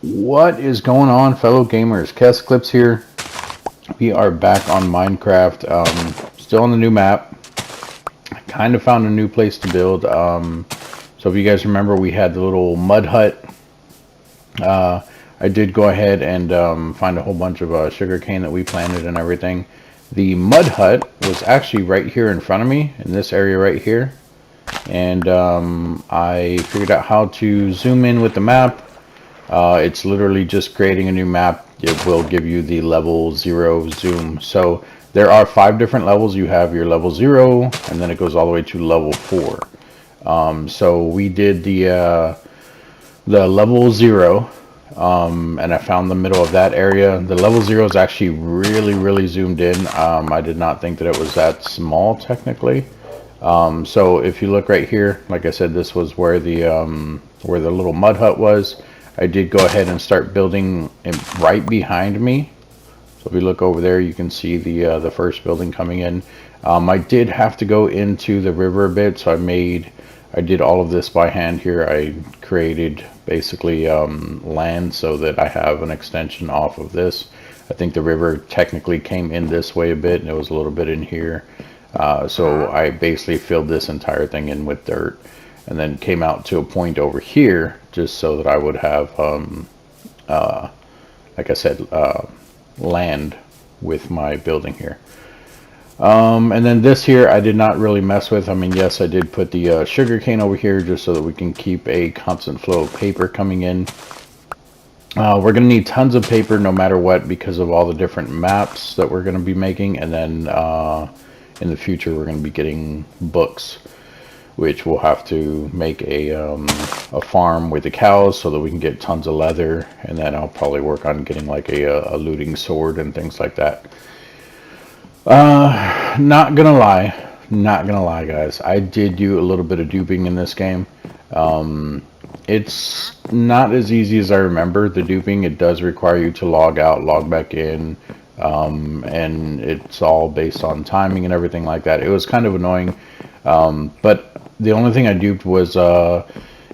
What is going on, fellow gamers? ChaosEclipse here. We are back on Minecraft. Still on the new map. I kind of found a new place to build. So if you guys remember, we had the little mud hut. I did go ahead and find a whole bunch of sugar cane that we planted and everything. The mud hut was actually right here in front of me, in this area right here. And I figured out how to zoom in with the map. It's literally just creating a new map. It will give you the level 0 zoom. So there are 5 different levels. You have your level 0, and then it goes all the way to level 4. So we did the level 0, and I found the middle of that area. The level 0 is actually really zoomed in. I did not think that it was that small technically. So if you look right here, like I said, this was where the little mud hut was. I did go ahead and start building it right behind me. So if you look over there, you can see the first building coming in. I did have to go into the river a bit, so I did all of this by hand here. I created basically land so that I have an extension off of this. I think the river technically came in this way a bit, and it was a little bit in here. So I basically filled this entire thing in with dirt, and then came out to a point over here just so that I would have, like I said, land with my building here. And then this here I did not really mess with. I mean, yes, I did put the sugar cane over here just so that we can keep a constant flow of paper coming in. We're going to need tons of paper no matter what because of all the different maps that we're going to be making. And then in the future we're going to be getting books, which we'll have to make a farm with the cows so that we can get tons of leather, and then I'll probably work on getting like a looting sword and things like that. Not gonna lie guys, I did do a little bit of duping in this game. It's not as easy as I remember. The duping, it does require you to log out, log back in, and it's all based on timing and everything like that. It was kind of annoying, but the only thing I duped was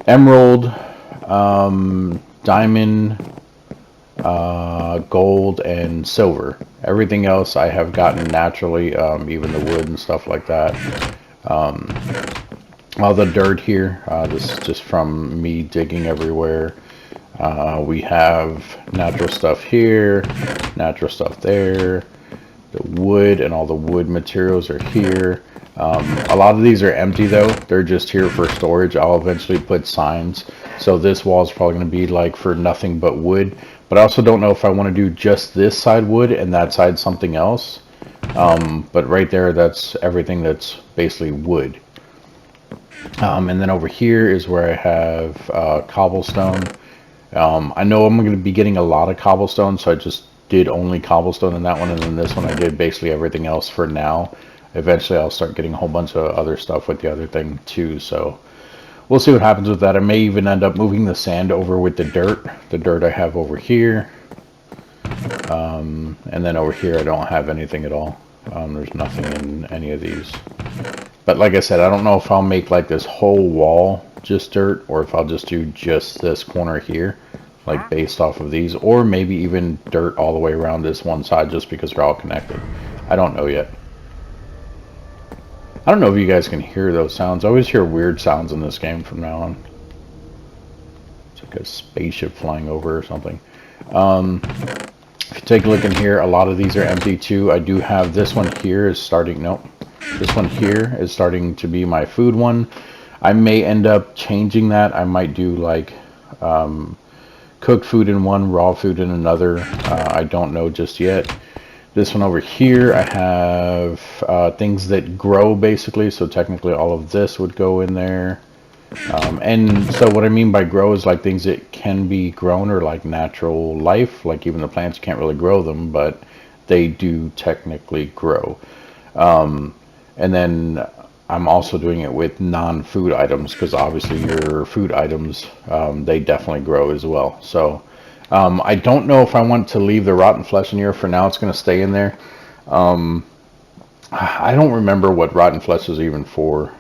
emerald, diamond, gold, and silver. Everything else I have gotten naturally, even the wood and stuff like that. All the dirt here, this is just from me digging everywhere. We have natural stuff here, natural stuff there. The wood and all the wood materials are here. A lot of these are empty though. They're just here for storage. I'll eventually put signs. So this wall is probably going to be like for nothing but wood. But I also don't know if I want to do just this side wood and that side something else. But right there, that's everything that's basically wood. And then over here is where I have cobblestone. I know I'm going to be getting a lot of cobblestone, so I just did only cobblestone in that one, and then this one I did basically everything else for now. Eventually I'll start getting a whole bunch of other stuff with the other thing too, so we'll see what happens with that. I may even end up moving the sand over with the dirt I have over here. And then over here I don't have anything at all. There's nothing in any of these. But like I said, I don't know if I'll make like this whole wall just dirt, or if I'll just do just this corner here, like based off of these, or maybe even dirt all the way around this one side just because they're all connected. I don't know yet. I don't know if you guys can hear those sounds. I always hear weird sounds in this game from now on. It's like a spaceship flying over or something. If you take a look in here, a lot of these are empty too. I do have this one here is starting, nope. This one here is starting to be my food one. I may end up changing that. I might do like cooked food in one, raw food in another. I don't know just yet. This one over here, I have things that grow basically. So technically all of this would go in there. And so what I mean by grow is like things that can be grown, or like natural life. Like even the plants, you can't really grow them, but they do technically grow. And then I'm also doing it with non-food items, because obviously your food items, they definitely grow as well. So I don't know if I want to leave the rotten flesh in here. For now, it's going to stay in there. I don't remember what rotten flesh is even for.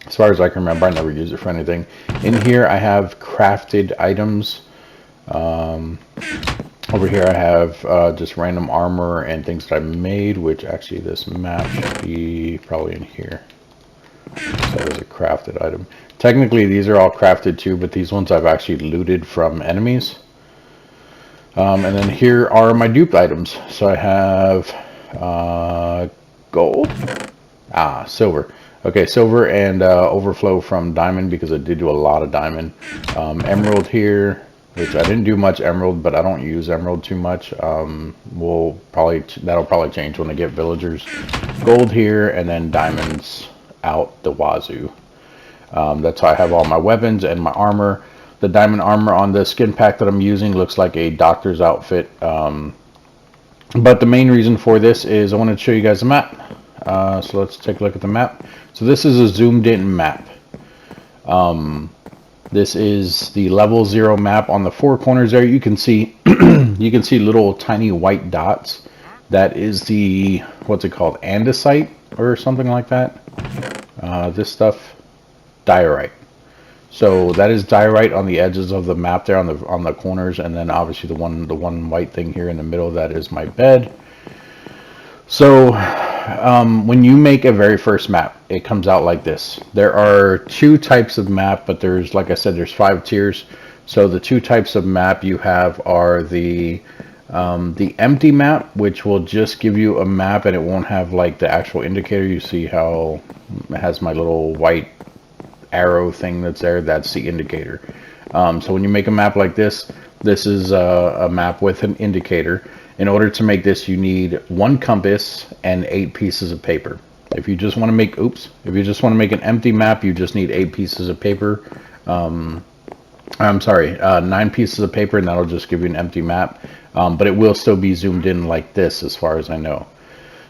As far as I can remember, I never use it for anything. In here, I have crafted items. Over here I have just random armor and things that I made, which actually this map should be probably in here. So there's a crafted item. Technically these are all crafted too, but these ones I've actually looted from enemies. And then here are my duped items. So I have gold? Silver. Okay, silver and overflow from diamond because I did do a lot of diamond. Emerald here, which I didn't do much emerald, but I don't use emerald too much. That'll probably change when I get villagers. Gold here, and then diamonds out the wazoo. That's how I have all my weapons and my armor. The diamond armor on the skin pack that I'm using looks like a doctor's outfit. But the main reason for this is I wanted to show you guys the map. So let's take a look at the map. So this is a zoomed in map. This is the level 0 map. On the 4 corners there you can see you can see little tiny white dots. That is the, what's it called, andesite or something like that. This stuff, diorite. So that is diorite on the edges of the map there, on the corners, and then obviously the one white thing here in the middle, that is my bed. So when you make a very first map, it comes out like this. There are 2 types of map, but there's, like I said, there's 5 tiers. So the 2 types of map you have are the empty map, which will just give you a map and it won't have like the actual indicator. You see how it has my little white arrow thing that's there? That's the indicator. So when you make a map like this, this is a map with an indicator. In order to make this, you need 1 compass and 8 pieces of paper. If you just want to make, if you just want to make an empty map, you just need 8 pieces of paper. I'm sorry, 9 pieces of paper, and that'll just give you an empty map. But it will still be zoomed in like this, as far as I know.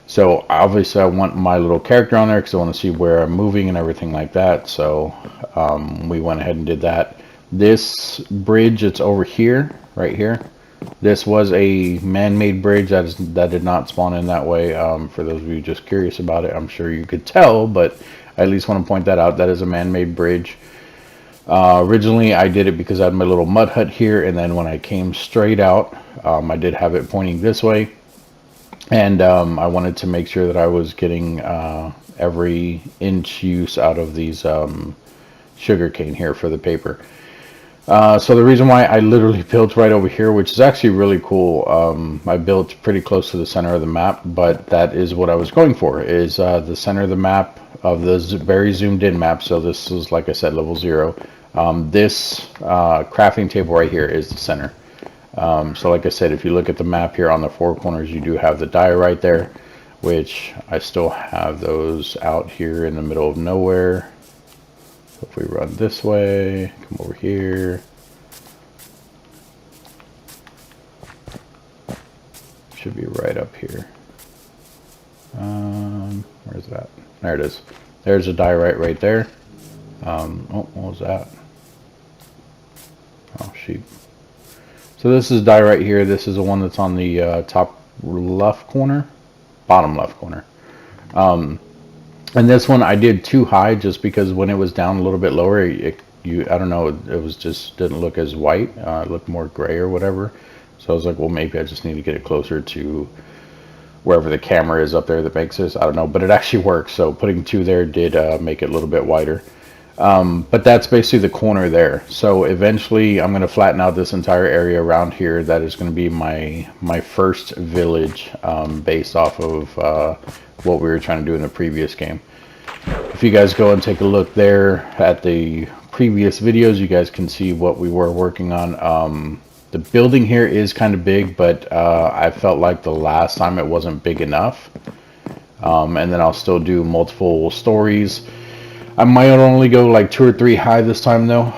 So obviously I want my little character on there because I want to see where I'm moving and everything like that. So we went ahead and did that. This bridge, it's over here, right here. This was a man-made bridge that did not spawn in that way. For those of you just curious about it, I'm sure you could tell, but I at least want to point that out. That is a man-made bridge. Originally I did it because I had my little mud hut here, and then when I came straight out, I did have it pointing this way. And I wanted to make sure that I was getting every inch use out of these sugar cane here for the paper. So the reason why I literally built right over here, which is actually really cool, I built pretty close to the center of the map, but that is what I was going for, is the center of the map of the very zoomed in map. So this is, like I said, level 0. This crafting table right here is the center. So like I said, if you look at the map here on the 4 corners, you do have the diorite there, which I still have those out here in the middle of nowhere. So if we run this way, come over here, should be right up here. Where's that? There it is. There's a diorite right there. Oh, what was that? Oh, sheep. So this is diorite here. This is the one that's on the top left corner, bottom left corner. And this one I did too high just because when it was down a little bit lower, I don't know, it was just didn't look as white. It looked more gray or whatever. So I was like, well, maybe I just need to get it closer to wherever the camera is up there that makes this. I don't know, but it actually works. So putting 2 there did make it a little bit wider. But that's basically the corner there. So eventually I'm going to flatten out this entire area around here. That is going to be my first village, based off of what we were trying to do in the previous game. If you guys go and take a look there at the previous videos, you guys can see what we were working on. The building here is kind of big, but I felt like the last time it wasn't big enough. And then I'll still do multiple stories. I might only go like 2 or 3 high this time though.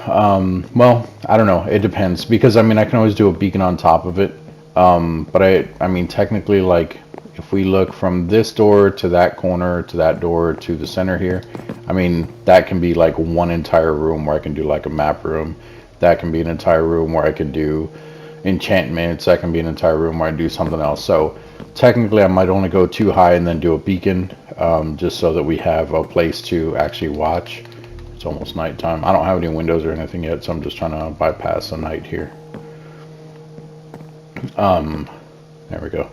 Well, I don't know, it depends, because I mean I can always do a beacon on top of it. But I mean technically, like if we look from this door to that corner to that door to the center here, I mean that can be like one entire room where I can do like a map room. That can be an entire room where I can do enchantments. That can be an entire room where I do something else. So technically I might only go 2 high and then do a beacon, just so that we have a place to actually watch. It's almost nighttime. I don't have any windows or anything yet, so I'm just trying to bypass the night here. There we go.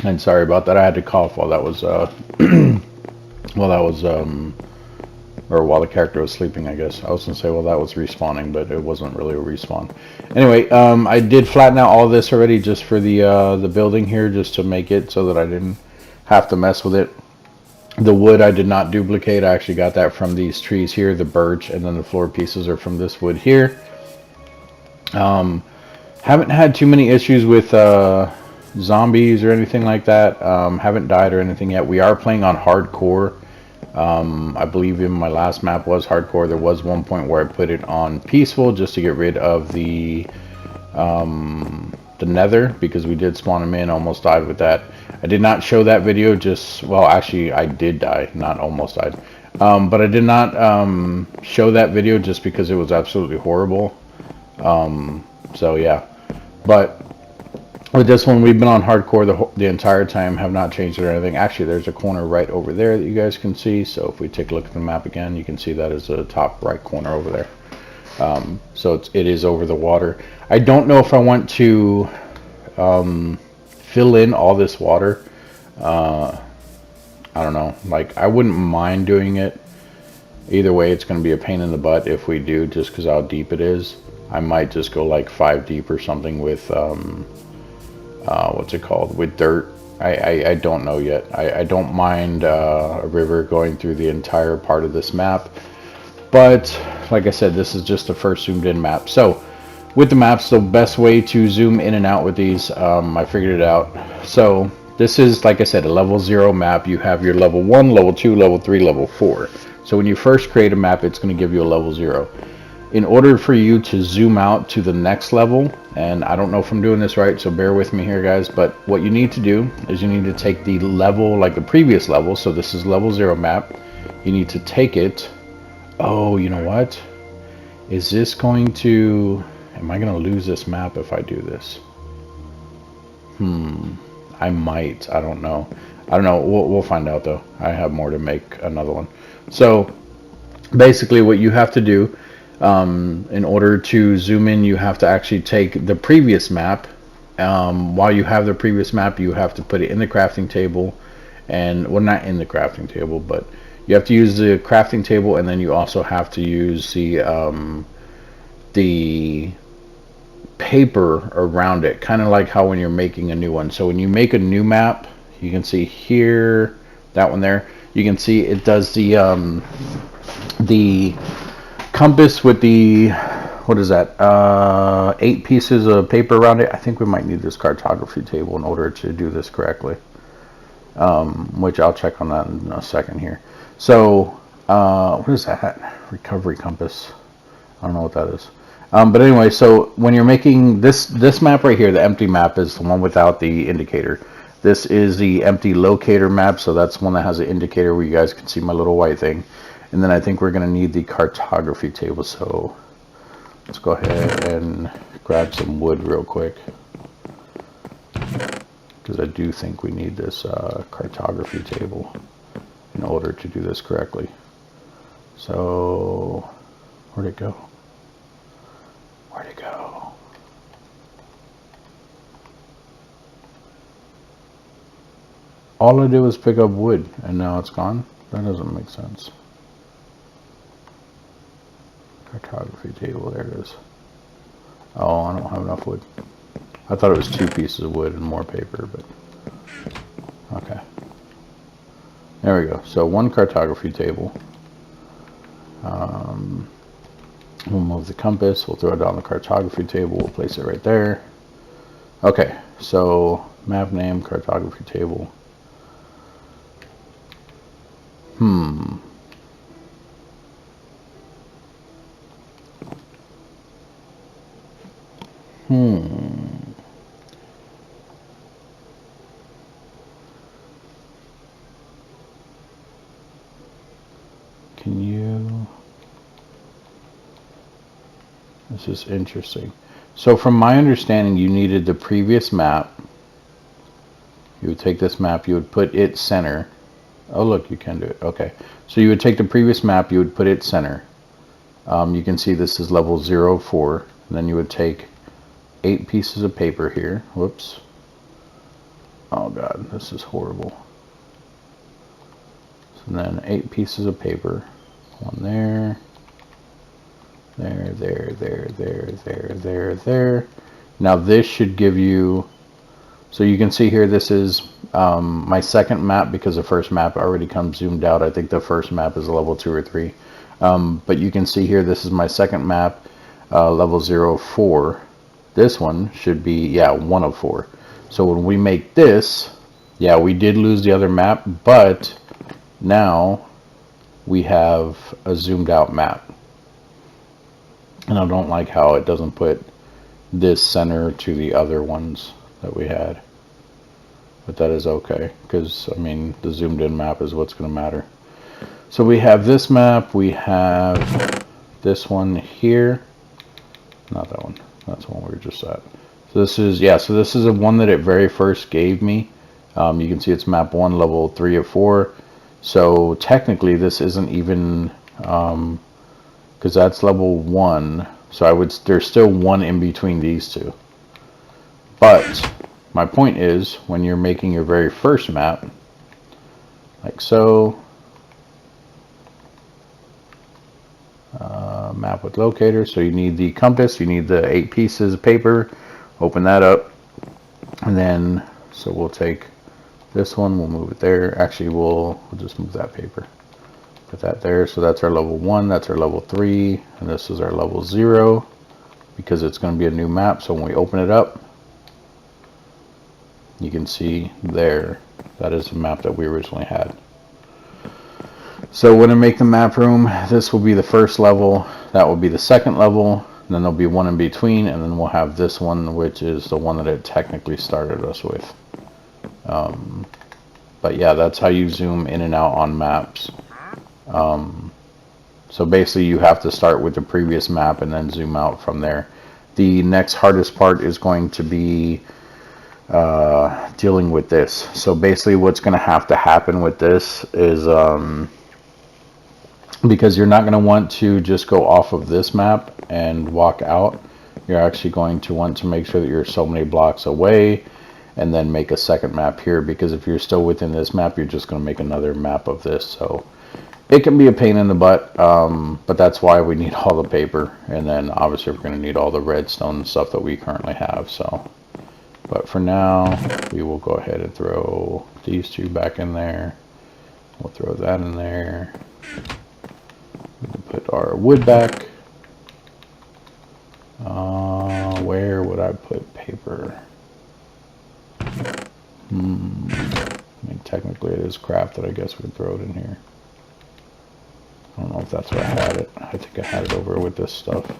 And sorry about that. I had to cough while that was while that was or while the character was sleeping, I guess. I was gonna say, well, that was respawning, but it wasn't really a respawn. Anyway, I did flatten out all this already just for the building here, just to make it so that I didn't have to mess with it. The wood I did not duplicate. I actually got that from these trees here, the birch, and then the floor pieces are from this wood here. Haven't had too many issues with zombies or anything like that. Haven't died or anything yet. We are playing on hardcore. I believe in my last map was hardcore. There was one point where I put it on peaceful just to get rid of the nether, because we did spawn him in, almost died with that. I did not show that video, just, well, actually I did die, not almost died. But I did not show that video just because it was absolutely horrible. So yeah, but with this one, we've been on hardcore the entire time, have not changed it or anything. Actually, there's a corner right over there that you guys can see. So if we take a look at the map again, you can see that is the top right corner over there. So it is over the water. I don't know if I want to fill in all this water. I don't know. Like, I wouldn't mind doing it. Either way, it's going to be a pain in the butt if we do, just because how deep it is. I might just go like 5 deep or something with what's it called, with dirt. I don't know yet. I don't mind a river going through the entire part of this map, but like I said, this is just the first zoomed in map. So with the maps, the best way to zoom in and out with these, I figured it out. So this is, like I said, a level 0 map. You have your level 1, level 2, level 3, level 4. So when you first create a map, it's going to give you a level 0. In order for you to zoom out to the next level, and I don't know if I'm doing this right, so bear with me here, guys, but what you need to do is you need to take the level, like the previous level, so this is level 0 map, you need to take it. Oh, you know what? Is this going to... Am I going to lose this map if I do this? I might. I don't know. We'll find out, though. I have more to make another one. So, basically what you have to do, in order to zoom in, you have to actually take the previous map. While you have the previous map, you have to put it in the crafting table. And, well, not in the crafting table, but you have to use the crafting table, and then you also have to use the paper around it, kind of like how when you're making a new one. So when you make a new map, you can see here, that one there, you can see it does the compass with the, what is that, 8 pieces of paper around it. I think we might need this cartography table in order to do this correctly, which I'll check on that in a second here. So what is that? Recovery compass. I don't know what that is. But anyway, so when you're making this map right here, the empty map is the one without the indicator. This is the empty locator map, so that's one that has an indicator where you guys can see my little white thing. And then I think we're going to need the cartography table, so let's go ahead and grab some wood real quick, because I do think we need this cartography table in order to do this correctly. So where'd it go? Where'd it go? All I did was pick up wood, and now it's gone? That doesn't make sense. Cartography table, there it is. Oh, I don't have enough wood. I thought it was 2 pieces of wood and more paper, but... Okay. There we go. So 1 cartography table. We'll move the compass, we'll throw it on the cartography table, we'll place it right there. Okay, so map name, cartography table. Can you... This is interesting. So from my understanding, you needed the previous map. You would take this map, you would put it center. Oh look, you can do it. Okay. So you would take the previous map, you would put it center. You can see this is level 04. And then you would take 8 pieces of paper here. Whoops. Oh god, this is horrible. So then 8 pieces of paper. One there. There. Now this should give you, so you can see here this is my second map, because the first map already comes zoomed out. I think the first map is level 2 or 3. But you can see here this is my second map, level 04. This one should be, yeah, 1 of 4. So when we make this, yeah, we did lose the other map, but now we have a zoomed out map. And I don't like how it doesn't put this center to the other ones that we had. But that is okay, because, I mean, the zoomed in map is what's going to matter. So we have this map, we have this one here. Not that one. That's the one we were just at. So this is, yeah, so this is a one that it very first gave me. You can see it's map 1, level 3 of 4. So technically this isn't even, because that's level 1. So I would, there's still 1 in between these two. But my point is, when you're making your very first map, like so, map with locator, so you need the compass, you need the 8 pieces of paper, open that up, and then, so we'll take this one, we'll move it there. Actually, we'll just move that paper, put that there. So that's our level 1, that's our level 3, and this is our level 0, because it's going to be a new map. So when we open it up, you can see there, that is the map that we originally had. So when I make the map room, this will be the first level, that will be the second level, and then there'll be 1 in between, and then we'll have this one, which is the one that it technically started us with. But yeah, that's how you zoom in and out on maps. So basically you have to start with the previous map and then zoom out from there. The next hardest part is going to be dealing with this. So basically what's going to have to happen with this is, because you're not going to want to just go off of this map and walk out, you're actually going to want to make sure that you're so many blocks away, and then make a second map here, because if you're still within this map, you're just going to make another map of this. So it can be a pain in the butt, but that's why we need all the paper, and then obviously we're going to need all the redstone and stuff that we currently have. So, but for now, we will go ahead and throw these 2 back in there. We'll throw that in there. We'll put our wood back. Where would I put paper? I mean, technically it is crafted. I guess we could throw it in here. I don't know if that's where I had it. I think I had it over with this stuff.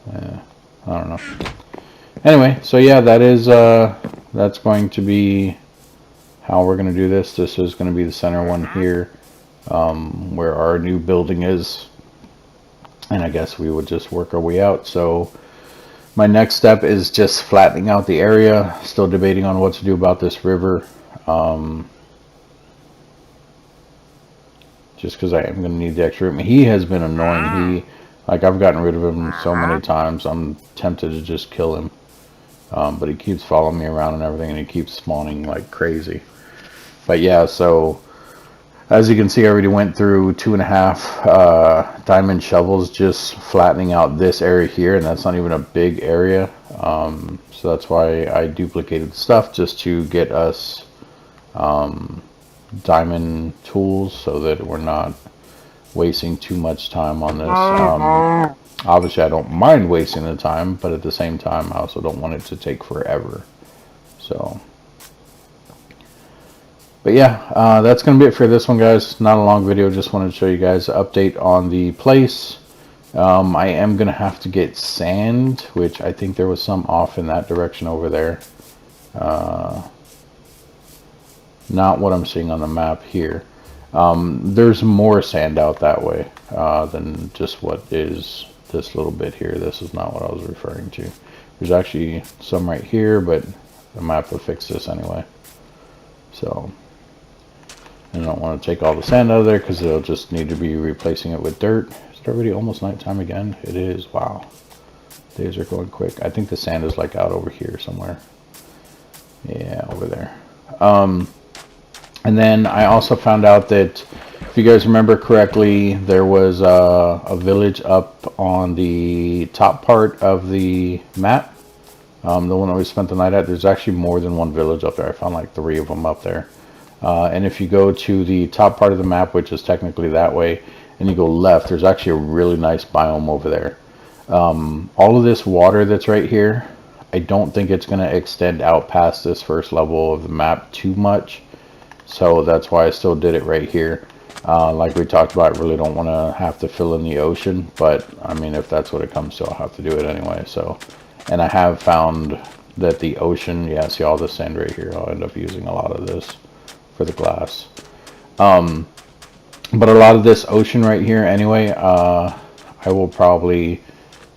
Yeah, I don't know. Anyway, so yeah, that is that's going to be how we're going to do this. This is going to be the center one here, where our new building is, and I guess we would just work our way out. So my next step is just flattening out the area. Still debating on what to do about this river, just because I am going to need the extra room. He has been annoying. Like, I've gotten rid of him so many times, I'm tempted to just kill him. But he keeps following me around and everything, and he keeps spawning like crazy. But yeah, so as you can see, I already went through 2.5 diamond shovels just flattening out this area here, and that's not even a big area. So that's why I duplicated the stuff, just to get us diamond tools, so that we're not wasting too much time on this. Obviously I don't mind wasting the time, but at the same time I also don't want it to take forever. So, but yeah, that's gonna be it for this one, guys. Not a long video, just wanted to show you guys an update on the place. I am gonna have to get sand, which I think there was some off in that direction over there. Not what I'm seeing on the map here. There's more sand out that way than just what is this little bit here. This is not what I was referring to. There's actually some right here, but the map will fix this anyway. So, And I don't want to take all the sand out of there because it'll just need to be replacing it with dirt. Is it already almost nighttime again? It is. Wow. Days are going quick. I think the sand is like out over here somewhere. Yeah, over there. And then I also found out that, if you guys remember correctly, there was a village up on the top part of the map. The one that we spent the night at. There's actually more than one village up there. I found like 3 of them up there. And if you go to the top part of the map, which is technically that way, and you go left, there's actually a really nice biome over there. All of this water that's right here, I don't think it's going to extend out past this first level of the map too much. So that's why I still did it right here. Like we talked about, I really don't want to have to fill in the ocean, but I mean, if that's what it comes to, I'll have to do it anyway. So, and I have found that the ocean, yeah, see all this sand right here, I'll end up using a lot of this for the glass. But a lot of this ocean right here anyway, I will probably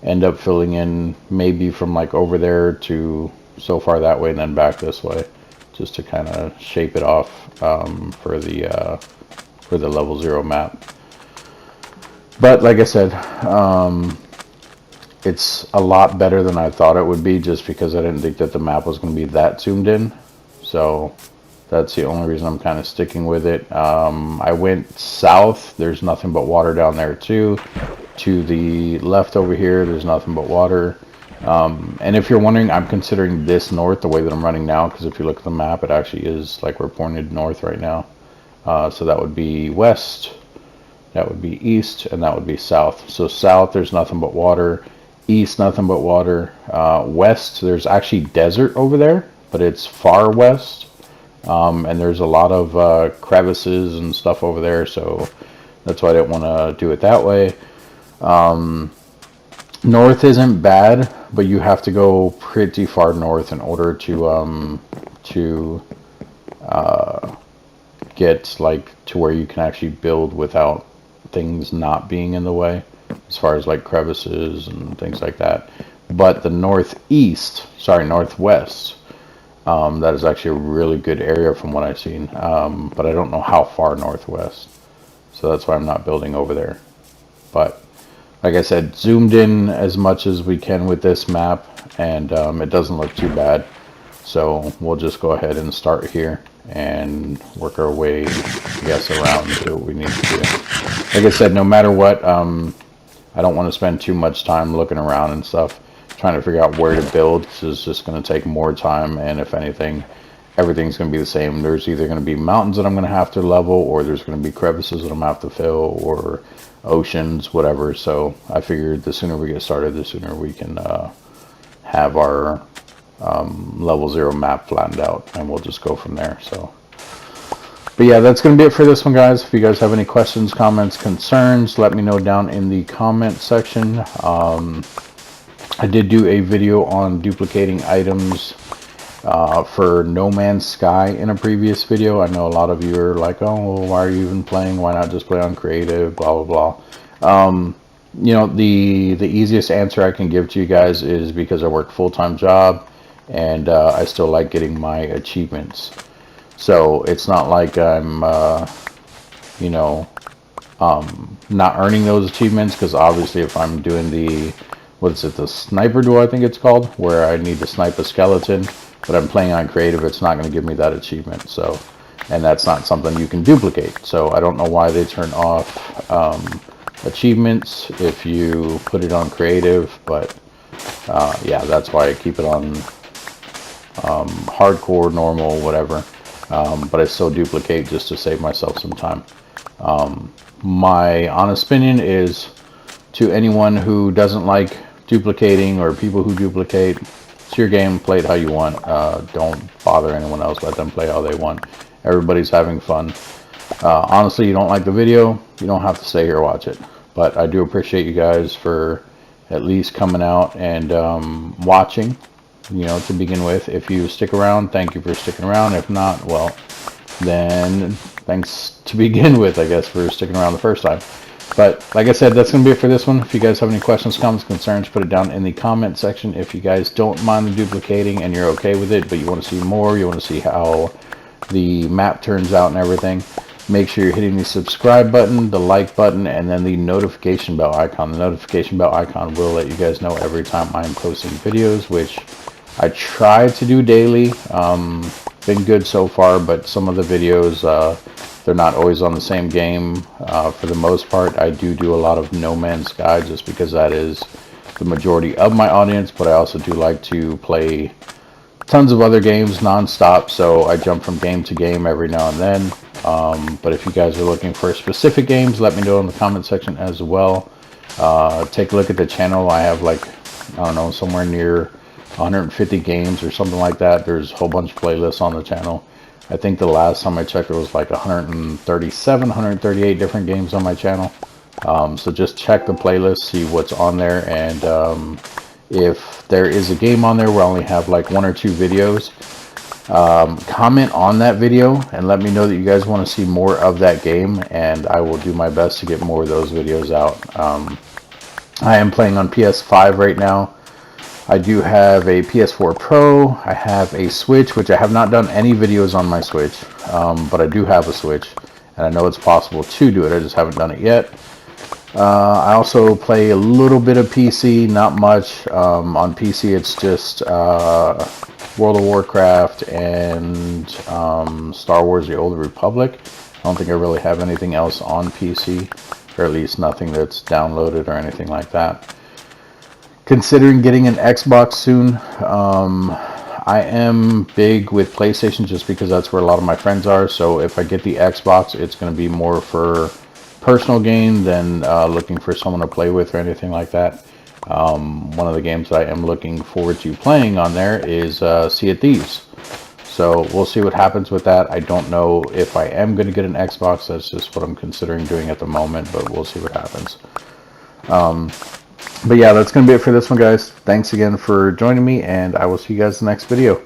end up filling in maybe from like over there to so far that way and then back this way, just to kind of shape it off for the level 0 map. But like I said, it's a lot better than I thought it would be, just because I didn't think that the map was going to be that zoomed in. So that's the only reason I'm kind of sticking with it. I went south. There's nothing but water down there too. To the left over here, there's nothing but water. And if you're wondering, I'm considering this north the way that I'm running now, because if you look at the map, it actually is like we're pointed north right now. So that would be west, that would be east, and that would be south. So south, there's nothing but water. East, nothing but water. West, there's actually desert over there, but it's far west. And there's a lot of crevices and stuff over there, so that's why I didn't want to do it that way. North isn't bad, but you have to go pretty far north in order to get like to where you can actually build without things not being in the way, as far as like crevices and things like that. But the northwest, that is actually a really good area from what I've seen, but I don't know how far northwest, so that's why I'm not building over there. But like I said, zoomed in as much as we can with this map, and it doesn't look too bad. So we'll just go ahead and start here and work our way, I guess, around to what we need to do. Like I said, no matter what, I don't want to spend too much time looking around and stuff, trying to figure out where to build, because it's just going to take more time, and if anything, everything's going to be the same. There's either going to be mountains that I'm going to have to level, or there's going to be crevices that I'm going to have to fill, or oceans, whatever. So I figured the sooner we get started, the sooner we can have our level 0 map flattened out, and we'll just go from there. So, but yeah, that's going to be it for this one, guys. If you guys have any questions, comments, concerns, let me know down in the comment section. I did do a video on duplicating items for No Man's Sky in a previous video. I know a lot of you are like, oh, well, why are you even playing? Why not just play on creative? Blah, blah, blah. You know, the easiest answer I can give to you guys is because I work full-time job, and I still like getting my achievements. So it's not like I'm, you know, not earning those achievements, because obviously if I'm doing the, what is it, the sniper duel, I think it's called, where I need to snipe a skeleton, but I'm playing on creative, it's not going to give me that achievement. So, and that's not something you can duplicate. So I don't know why they turn off achievements if you put it on creative, but yeah, that's why I keep it on hardcore, normal, whatever. But I still duplicate just to save myself some time. My honest opinion is, to anyone who doesn't like duplicating, or people who duplicate, it's your game, play it how you want. Don't bother anyone else, let them play how they want. Everybody's having fun. Honestly, you don't like the video, you don't have to stay here watch it. But I do appreciate you guys for at least coming out and watching, you know, to begin with. If you stick around, thank you for sticking around. If not, well, then thanks to begin with, I guess, for sticking around the first time. But like I said, that's going to be it for this one. If you guys have any questions, comments, concerns, put it down in the comment section. If you guys don't mind the duplicating and you're okay with it, but you want to see more, you want to see how the map turns out and everything, make sure you're hitting the subscribe button, the like button, and then the notification bell icon. The notification bell icon will let you guys know every time I'm posting videos, which I try to do daily. Been good so far, but some of the videos, they're not always on the same game. For the most part, I do a lot of No Man's Sky just because that is the majority of my audience, but I also do like to play tons of other games non-stop, so I jump from game to game every now and then. But if you guys are looking for specific games, let me know in the comment section as well. Take a look at the channel. I have like, I don't know, somewhere near 150 games or something like that. There's a whole bunch of playlists on the channel. I think the last time I checked, it was like 137, 138 different games on my channel. So just check the playlist, see what's on there, and if there is a game on there where I only have like 1 or 2 videos, comment on that video and let me know that you guys want to see more of that game, and I will do my best to get more of those videos out. I am playing on PS5 right now. I do have a PS4 Pro. I have a Switch, which I have not done any videos on my Switch, but I do have a Switch, and I know it's possible to do it. I just haven't done it yet. I also play a little bit of PC, not much. On PC, it's just World of Warcraft and Star Wars: The Old Republic. I don't think I really have anything else on PC, or at least nothing that's downloaded or anything like that. Considering getting an Xbox soon. I am big with PlayStation just because that's where a lot of my friends are. So if I get the Xbox, it's going to be more for personal gain than looking for someone to play with or anything like that. One of the games that I am looking forward to playing on there is Sea of Thieves. So we'll see what happens with that. I don't know if I am going to get an Xbox. That's just what I'm considering doing at the moment, but we'll see what happens. But yeah, that's going to be it for this one, guys. Thanks again for joining me, and I will see you guys in the next video.